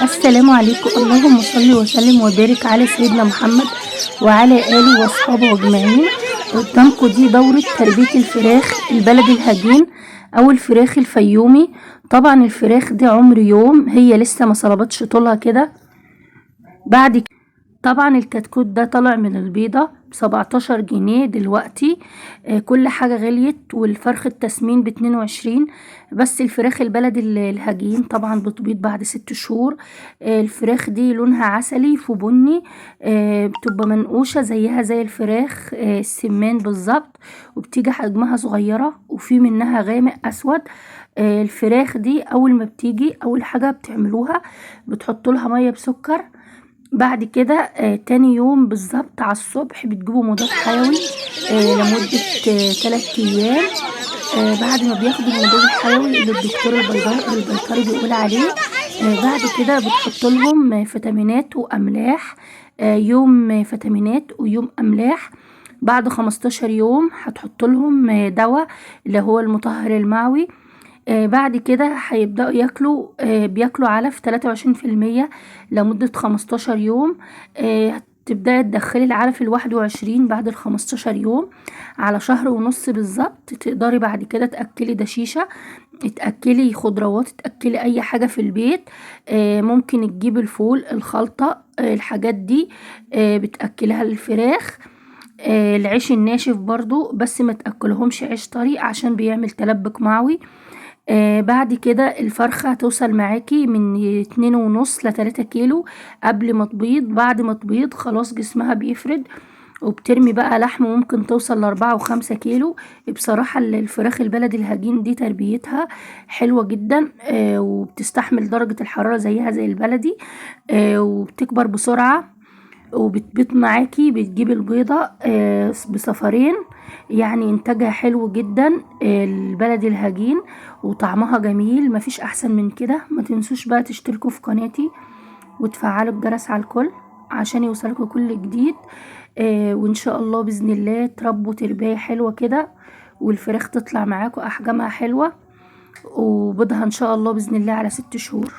السلام عليكم. اللهم صل وسلم وبارك على سيدنا محمد وعلى آله وأصحابه أجمعين. قدامكم دي دورة تربية الفراخ البلدي الهجين أو الفراخ الفيومي. طبعا الفراخ دي عمر يوم، هي لسه ما صلبتش طولها كده. بعد طبعا الكتكوت ده طالع من البيضة ب17 جنيه دلوقتي. كل حاجة غليت، والفرخ التسمين ب22. بس الفراخ البلدي الهجين طبعا بتبيض بعد 6 شهور. الفراخ دي لونها عسلي في بني. بتبقى منقوشة زيها زي الفراخ السمان بالظبط، وبتيجي حجمها صغيرة وفي منها غامق أسود. الفراخ دي أول ما بتيجي أول حاجة بتعملوها بتحطوا لها مية بسكر. بعد كده تاني يوم بالظبط على الصبح بتجيبوا مضاد حيوي لمدة 3 أيام. بعد ما بياخدوا المضاد الحيوي اللي الدكتور البيطري بيقول عليه. بعد كده بتحط لهم فيتامينات وأملاح. يوم فيتامينات ويوم أملاح. بعد 15 يوم هتحط لهم دواء اللي هو المطهر المعوي. بعد كده هيبدأوا ياكلوا. بياكلوا علف 23% لمدة 15 يوم. تبدأي تدخلي العلف 21 بعد 15 يوم. على شهر ونص بالظبط تقدري بعد كده تأكلي دشيشة، تأكلي خضروات، تأكلي أي حاجة في البيت. ممكن تجيب الفول، الخلطة، الحاجات دي بتأكلها للفراخ. العيش الناشف برضو، بس ما تأكلهمش عيش طري عشان بيعمل تلبك معوي. بعد كده الفرخة هتوصل معاكي من 2.5 ل3 كيلو قبل ما تبيض. بعد ما تبيض خلاص جسمها بيفرد وبترمي بقى لحم، ممكن توصل ل4 و5 كيلو. بصراحة الفراخ البلدي الهجين دي تربيتها حلوة جدا، وبتستحمل درجة الحرارة زيها زي البلدي. وبتكبر بسرعة وبتبيض معاكي، بتجيب البيضة بصفرين. يعني انتاجها حلو جدا البلدي الهجين، وطعمها جميل، مفيش احسن من كده. ما تنسوش بقى تشتركوا في قناتي وتفعلوا الجرس على الكل عشان يوصلكوا كل جديد. وان شاء الله باذن الله تربوا تربية حلوة كده، والفراخ تطلع معاكوا احجامها حلوة، وبيضها ان شاء الله باذن الله على 6 شهور.